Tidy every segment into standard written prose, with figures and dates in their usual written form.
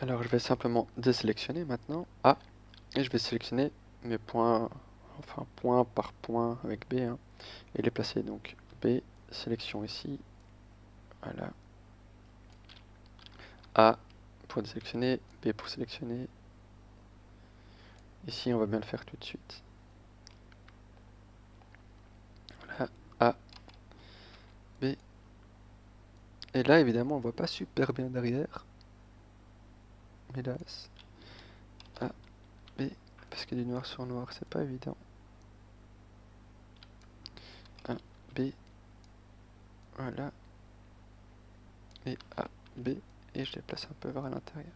Alors je vais simplement désélectionner maintenant A et je vais sélectionner mes points, enfin point par point avec B, hein, et les placer. Donc B, sélection ici, voilà. A pour désélectionner, B pour sélectionner. Ici on va bien le faire tout de suite. Voilà, A, B. Et là évidemment on voit pas super bien derrière. Hélas. A, B, parce que du noir sur noir c'est pas évident. A, B, voilà. Et A, B, et je les place un peu vers l'intérieur.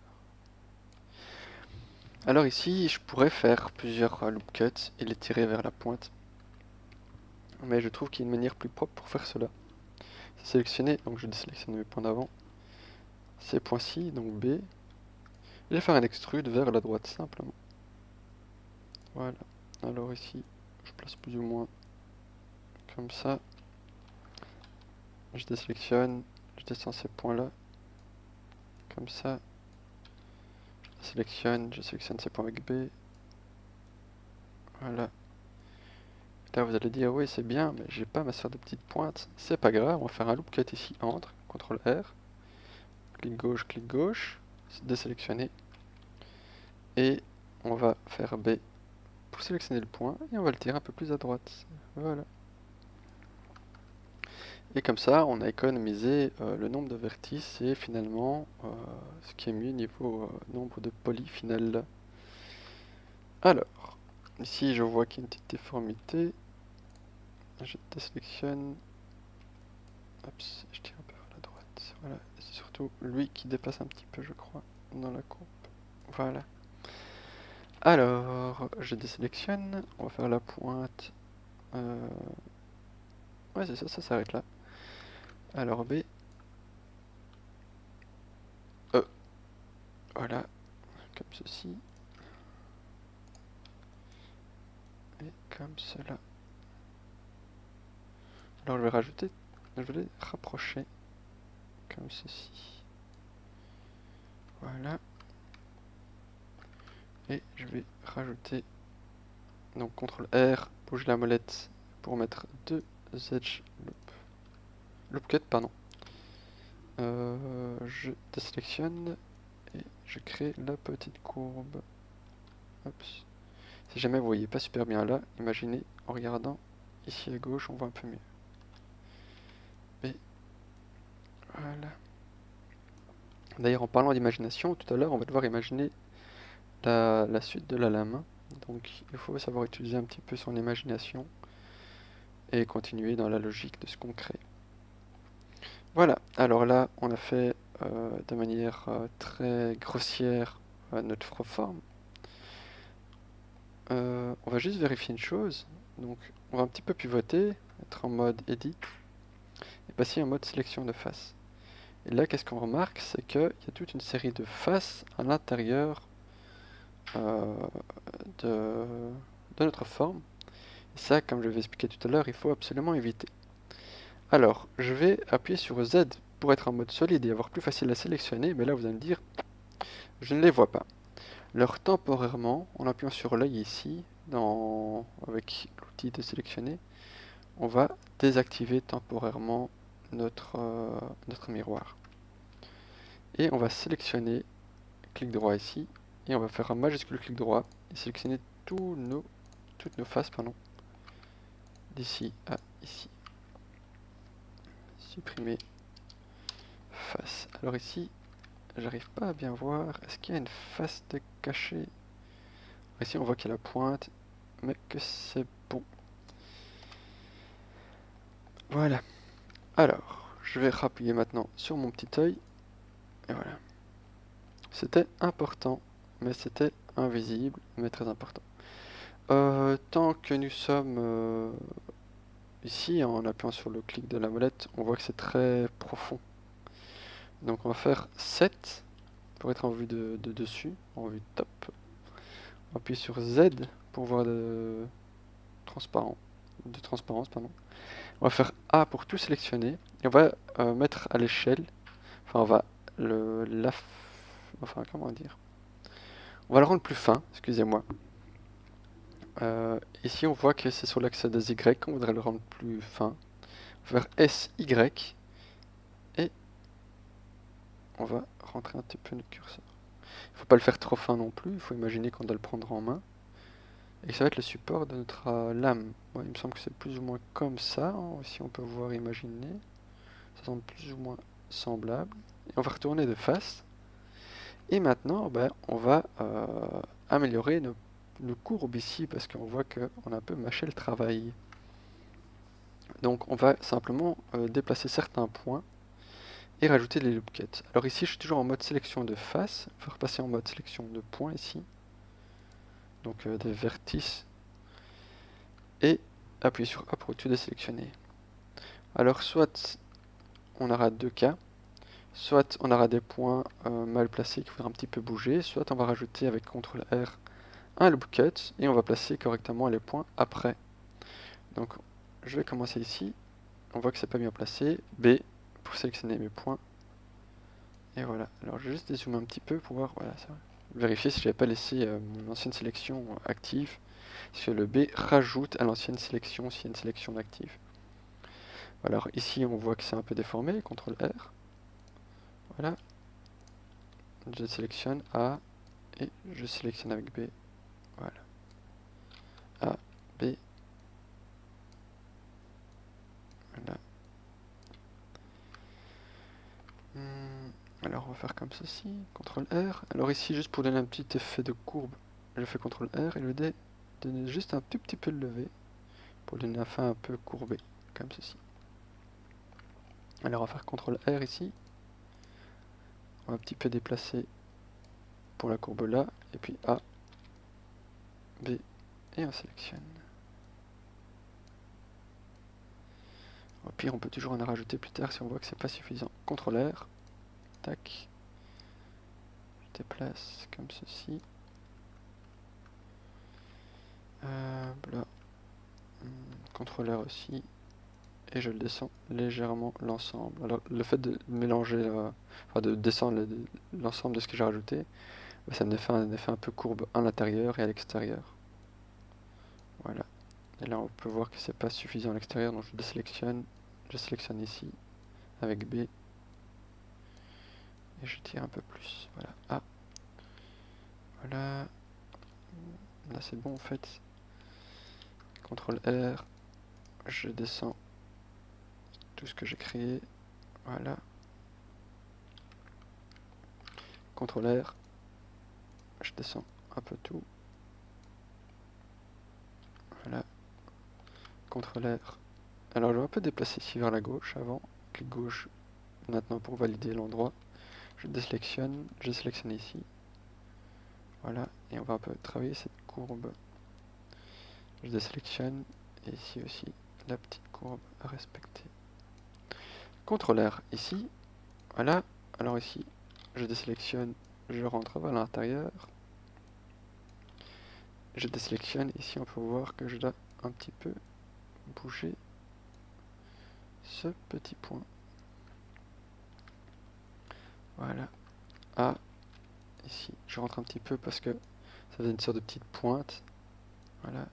Alors ici, je pourrais faire plusieurs loop cuts et les tirer vers la pointe. Mais je trouve qu'il y a une manière plus propre pour faire cela. C'est sélectionner, donc je désélectionne mes points d'avant. Ces points-ci, donc B. Je vais faire un extrude vers la droite, simplement. Voilà. Alors ici, je place plus ou moins comme ça. Je désélectionne, je descends ces points-là. Comme ça. Je sélectionne ces points avec B. Voilà. Là vous allez dire oui c'est bien mais j'ai pas ma sorte de petite pointe. C'est pas grave, on va faire un loop cut ici entre, CTRL R, clic gauche, désélectionner. Et on va faire B pour sélectionner le point et on va le tirer un peu plus à droite. Voilà. Et comme ça on a économisé le nombre de vertices et finalement ce qui est mieux niveau nombre de polys final. Alors, ici je vois qu'il y a une petite déformité. Je désélectionne. Oups, je tire un peu vers la droite. Voilà, c'est surtout lui qui dépasse un petit peu, je crois, dans la courbe. Voilà. Alors, je désélectionne. On va faire la pointe. Ouais, c'est ça, ça s'arrête là. Alors B. E. Voilà, comme ceci. Et comme cela. Alors je vais rajouter, je vais les rapprocher. Comme ceci. Voilà. Et je vais rajouter, donc CTRL R, bouge la molette pour mettre deux edge loop cut, pardon. Je désélectionne et je crée la petite courbe. Oups. Si jamais vous voyez pas super bien là, imaginez en regardant ici à gauche, on voit un peu mieux. Et voilà. D'ailleurs, en parlant d'imagination, tout à l'heure, on va devoir imaginer la suite de la lame. Donc, il faut savoir utiliser un petit peu son imagination et continuer dans la logique de ce qu'on crée. Voilà. Alors là, on a fait de manière très grossière notre forme. On va juste vérifier une chose. Donc, on va un petit peu pivoter, être en mode edit et passer en mode sélection de face. Et là, qu'est-ce qu'on remarque? C'est qu'il y a toute une série de faces à l'intérieur de notre forme. Et ça, comme je vais expliquer tout à l'heure, il faut absolument éviter. Alors, je vais appuyer sur Z pour être en mode solide et avoir plus facile à sélectionner. Mais là, vous allez me dire, je ne les vois pas. Alors, temporairement, en appuyant sur l'œil ici, avec l'outil de sélectionner, on va désactiver temporairement notre miroir. Et on va sélectionner, clic droit ici, et on va faire un majuscule clic droit et sélectionner toutes nos faces, d'ici à ici. Supprimer face. Alors ici, j'arrive pas à bien voir. Est-ce qu'il y a une face de cachet? Ici, on voit qu'il y a la pointe, mais que c'est bon. Voilà. Alors, je vais rappuyer maintenant sur mon petit œil. Et voilà. C'était important, mais c'était invisible, mais très important. Tant que nous sommes ici, en appuyant sur le clic de la molette, on voit que c'est très profond. Donc on va faire 7 pour être en vue de dessus, en vue top. On va appuyer sur Z pour voir de transparence, pardon. On va faire A pour tout sélectionner et on va mettre à l'échelle, enfin on va enfin comment dire, on va le rendre plus fin, excusez-moi. Ici on voit que c'est sur l'axe des Y, on voudrait le rendre plus fin, vers SY, et on va rentrer un petit peu notre curseur. Il ne faut pas le faire trop fin non plus, il faut imaginer qu'on doit le prendre en main. Et ça va être le support de notre lame. Bon, il me semble que c'est plus ou moins comme ça, hein. Ici on peut voir, imaginer. Ça semble plus ou moins semblable. Et on va retourner de face. Et maintenant, ben, on va améliorer nos courbes ici, parce qu'on voit qu'on a un peu mâché le travail. Donc on va simplement déplacer certains points et rajouter des loop cuts. Alors ici je suis toujours en mode sélection de face, on va repasser en mode sélection de points ici. Donc des vertices. Et appuyer sur A pour tout désélectionner. Alors soit on aura deux cas, soit on aura des points mal placés qu'il faudra un petit peu bouger, soit on va rajouter avec CTRL R un loop cut et on va placer correctement les points après. Donc je vais commencer ici, on voit que c'est pas bien placé, B pour sélectionner mes points, et voilà. Alors je vais juste dézoomer un petit peu pour voir, voilà, ça va. Vérifier si j'avais pas laissé mon ancienne sélection active, parce que le B rajoute à l'ancienne sélection s'il y a une sélection active. Alors ici on voit que c'est un peu déformé, CTRL R, voilà, je sélectionne A et je sélectionne avec B, voilà, A, B, voilà. Alors on va faire comme ceci, CTRL R. Alors ici, juste pour donner un petit effet de courbe, je fais CTRL R et le D donne juste un tout petit peu de levé pour donner un fin un peu courbé, comme ceci. Alors on va faire CTRL R ici. On va un petit peu déplacer pour la courbe là, et puis A, B, et on sélectionne. Au pire, on peut toujours en rajouter plus tard si on voit que c'est pas suffisant. CTRL R, tac, je déplace comme ceci. Là, CTRL R aussi, et je le descends légèrement l'ensemble. Alors le fait de mélanger, enfin de descendre l'ensemble de ce que j'ai rajouté, ça me fait un effet un peu courbe à l'intérieur et à l'extérieur. Voilà. Et là on peut voir que c'est pas suffisant à l'extérieur, donc je désélectionne, je sélectionne ici avec B et je tire un peu plus. Voilà. Ah. Voilà. Là c'est bon en fait. CTRL R, je descends tout ce que j'ai créé. Voilà. CTRL R, je descends un peu tout. Voilà. CTRL R. Alors je vais un peu déplacer ici vers la gauche avant. Clic gauche maintenant pour valider l'endroit. Je désélectionne, je sélectionne ici. Voilà. Et on va un peu travailler cette courbe. Je désélectionne. Et ici aussi, la petite courbe à respecter. CTRL R ici. Voilà. Alors ici, je désélectionne, je rentre vers l'intérieur. Je désélectionne. Ici, on peut voir que je dois un petit peu bouger ce petit point. Voilà. Ah, ici, je rentre un petit peu parce que ça faisait une sorte de petite pointe. Voilà.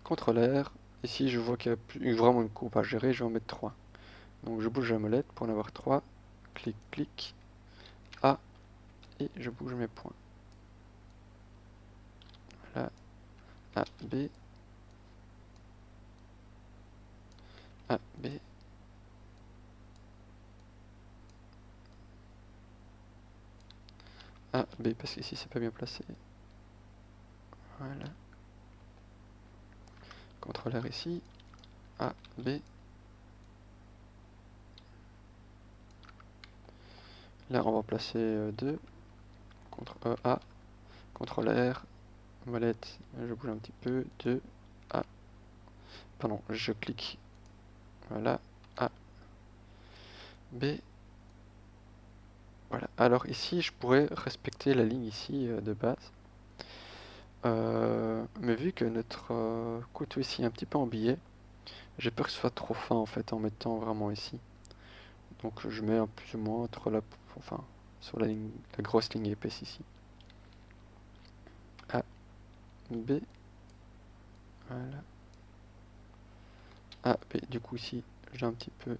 CTRL R. Ici, je vois qu'il y a vraiment une courbe à gérer. Je vais en mettre 3. Donc, je bouge la molette pour en avoir 3. Clic, clic. A. Et je bouge mes points. Voilà. A, B. A, B. A, B, parce qu'ici, c'est pas bien placé. Voilà. CTRL R ici. A, B. Là, on va placer 2. CTRL A. CTRL R. Molette. Je bouge un petit peu. 2. A. Pardon, je clique. Voilà. A. B. Voilà. Alors ici, je pourrais respecter la ligne ici de base. Mais vu que notre couteau ici est un petit peu embillé, j'ai peur que ce soit trop fin en fait en mettant vraiment ici. Donc je mets un plus ou moins entre enfin sur la ligne, la grosse ligne épaisse ici. A, B, voilà. A, B, du coup ici, j'ai un petit peu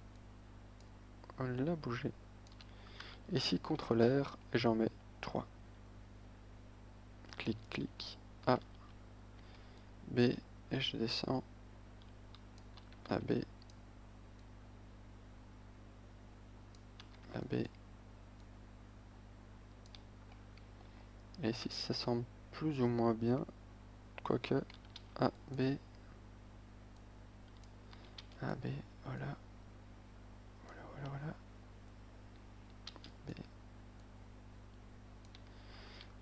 la bougé. Ici, CTRL R, et j'en mets 3. Clic, clic, A, B, et je descends, A, B, A, B. Et ici, ça semble plus ou moins bien, quoique, A, B, A, B, voilà, voilà, voilà, voilà, B.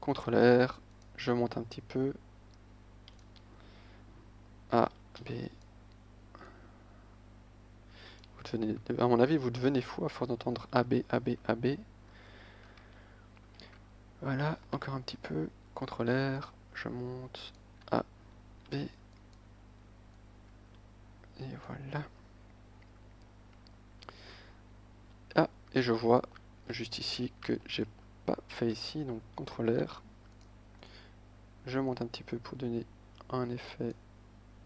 CTRL R, je monte un petit peu, A, B. Vous devenez, à mon avis, vous devenez fou à force d'entendre A, B, A, B, A, B. Voilà, encore un petit peu, CTRL R, je monte, A, B, et voilà. Ah, et je vois juste ici que j'ai pas fait ici, donc CTRL R. Je monte un petit peu pour donner un effet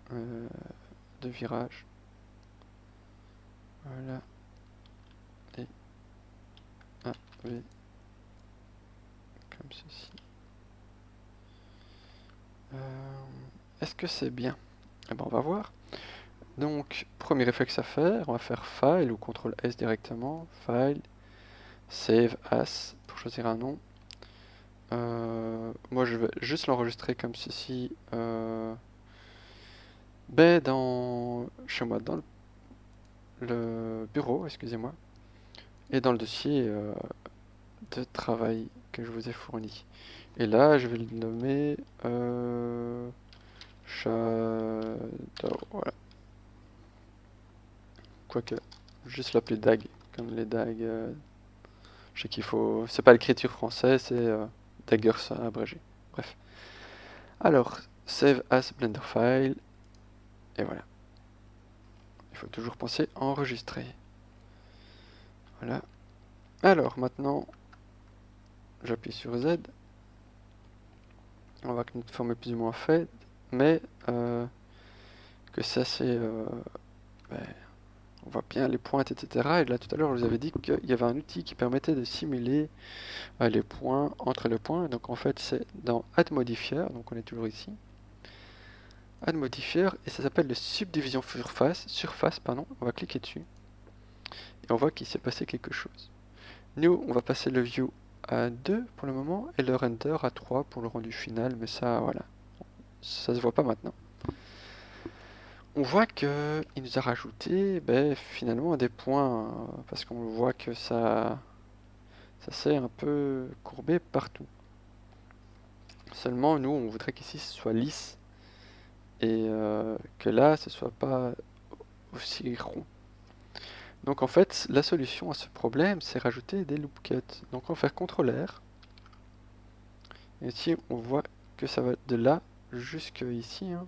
de virage. Voilà. Et A, B, comme ceci. Est-ce que c'est bien? Eh ben, on va voir. Donc, premier réflexe à faire, on va faire File ou CTRL S directement. File, Save As pour choisir un nom. Moi, je vais juste l'enregistrer comme ceci. Chez moi, dans le bureau, excusez-moi, et dans le dossier de travail que je vous ai fourni. Et là, je vais le nommer Shadow. Voilà. Quoique, juste l'appeler DAG, comme les DAG. Je sais qu'il faut. C'est pas l'écriture française, c'est Daggers abrégé. Bref. Alors, Save as Blender File. Et voilà. Il faut toujours penser à enregistrer. Voilà. Alors, maintenant, j'appuie sur Z. On voit que notre forme est plus ou moins faite, mais que c'est assez... ben, on voit bien les pointes, etc. Et là, tout à l'heure, je vous avais dit qu'il y avait un outil qui permettait de simuler les points entre les points. Donc, en fait, c'est dans Add Modifier. Donc, on est toujours ici. Add Modifier, et ça s'appelle le Subdivision Surface, pardon. On va cliquer dessus. Et on voit qu'il s'est passé quelque chose. Nous, on va passer le View à 2 pour le moment, et le Render à 3 pour le rendu final. Mais ça, voilà. Ça se voit pas maintenant. On voit qu'il nous a rajouté finalement des points, parce qu'on voit que ça s'est un peu courbé partout. Seulement, nous, on voudrait qu'ici ce soit lisse, et que là, ce soit pas aussi rond. Donc en fait, la solution à ce problème, c'est rajouter des loop cuts. Donc on va faire CTRL R, et ici, on voit que ça va de là jusque ici. Hein.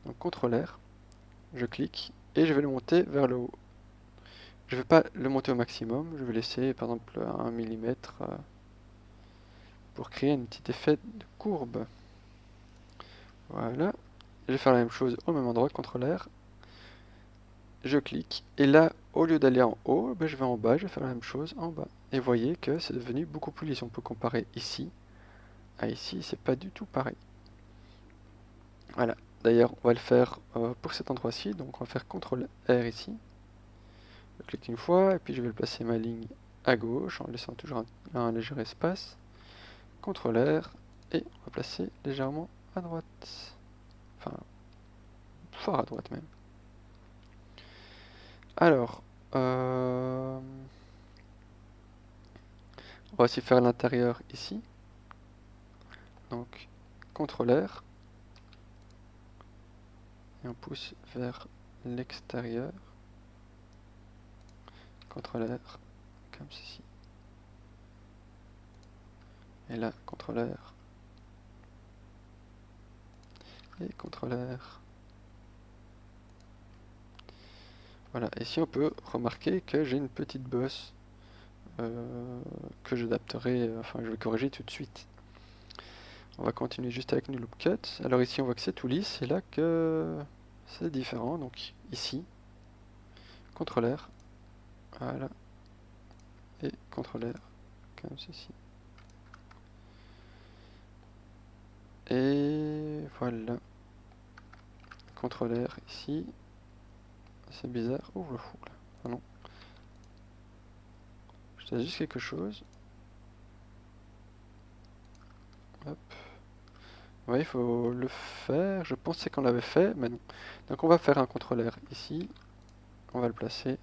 Donc CTRL R, je clique, et je vais le monter vers le haut. Je ne vais pas le monter au maximum, je vais laisser par exemple à 1 mm pour créer un petit effet de courbe. Voilà. Je vais faire la même chose au même endroit, CTRL R. Je clique, et là, au lieu d'aller en haut, je vais en bas, je vais faire la même chose en bas. Et vous voyez que c'est devenu beaucoup plus lisse. On peut comparer ici à ici, c'est pas du tout pareil. Voilà. D'ailleurs, on va le faire pour cet endroit-ci, donc on va faire CTRL R ici. Je clique une fois, et puis je vais placer ma ligne à gauche, en laissant toujours un léger espace. CTRL R, et on va placer légèrement à droite. Enfin, fort à droite même. Alors, on va aussi faire l'intérieur ici. Donc, CTRL R, et on pousse vers l'extérieur. CTRL R, comme ceci. Et là, CTRL R. Et CTRL R. Voilà, et ici on peut remarquer que j'ai une petite bosse que j'adapterai, enfin je vais corriger tout de suite. On va continuer juste avec New Loop Cut. Alors ici on voit que c'est tout lisse, c'est là que c'est différent. Donc ici, contrôleur, voilà, et contrôleur, comme ceci. Et voilà, contrôleur ici, c'est bizarre. Oh le fou là, ah non. Je teste juste quelque chose. Hop. Ouais, il faut le faire. Je pensais qu'on l'avait fait, mais non. Donc on va faire un contrôleur ici. On va le placer.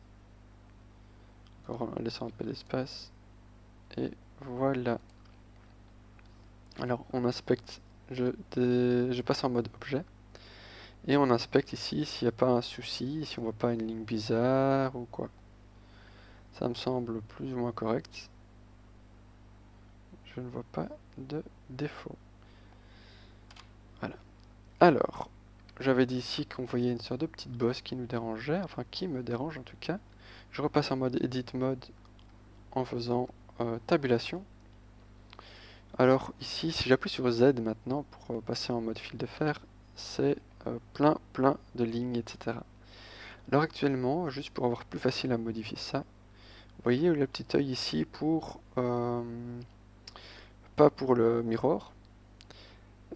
Encore en laissant un peu d'espace. Et voilà. Alors on inspecte. Je passe en mode objet. Et on inspecte ici s'il n'y a pas un souci, si on voit pas une ligne bizarre ou quoi. Ça me semble plus ou moins correct. Je ne vois pas de défaut. Voilà. Alors, j'avais dit ici qu'on voyait une sorte de petite bosse qui nous dérangeait, enfin qui me dérange en tout cas. Je repasse en mode Edit Mode en faisant tabulation. Alors ici, si j'appuie sur Z maintenant pour passer en mode fil de fer, c'est plein de lignes, etc. Alors actuellement, juste pour avoir plus facile à modifier ça, vous voyez le petit œil ici pour, pas pour le mirror,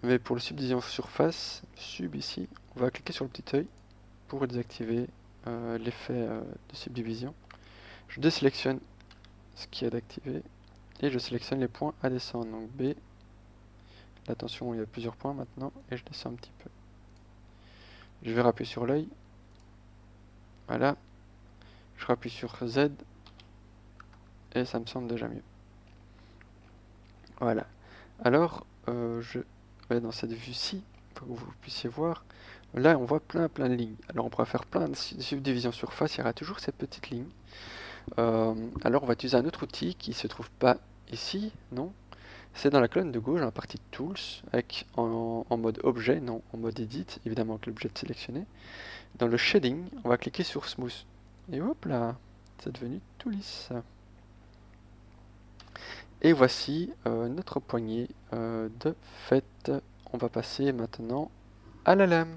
mais pour le subdivision surface, sub ici, on va cliquer sur le petit œil pour désactiver l'effet de subdivision. Je désélectionne ce qui est activé et je sélectionne les points à descendre. Donc B, attention, il y a plusieurs points maintenant et je descends un petit peu. Je vais rappuyer sur l'œil. Voilà. Je rappuie sur Z et ça me semble déjà mieux. Voilà. Alors, je vais dans cette vue-ci pour que vous puissiez voir. Là, on voit plein de lignes. Alors, on pourra faire plein de subdivisions surface. Il y aura toujours cette petite ligne. Alors, on va utiliser un autre outil qui se trouve pas ici, non. C'est dans la colonne de gauche, dans la partie Tools, avec en mode objet, non en mode Edit, évidemment avec l'objet sélectionné. Dans le Shading, on va cliquer sur Smooth. Et hop là, c'est devenu tout lisse. Et voici notre poignée de fait. On va passer maintenant à la lame.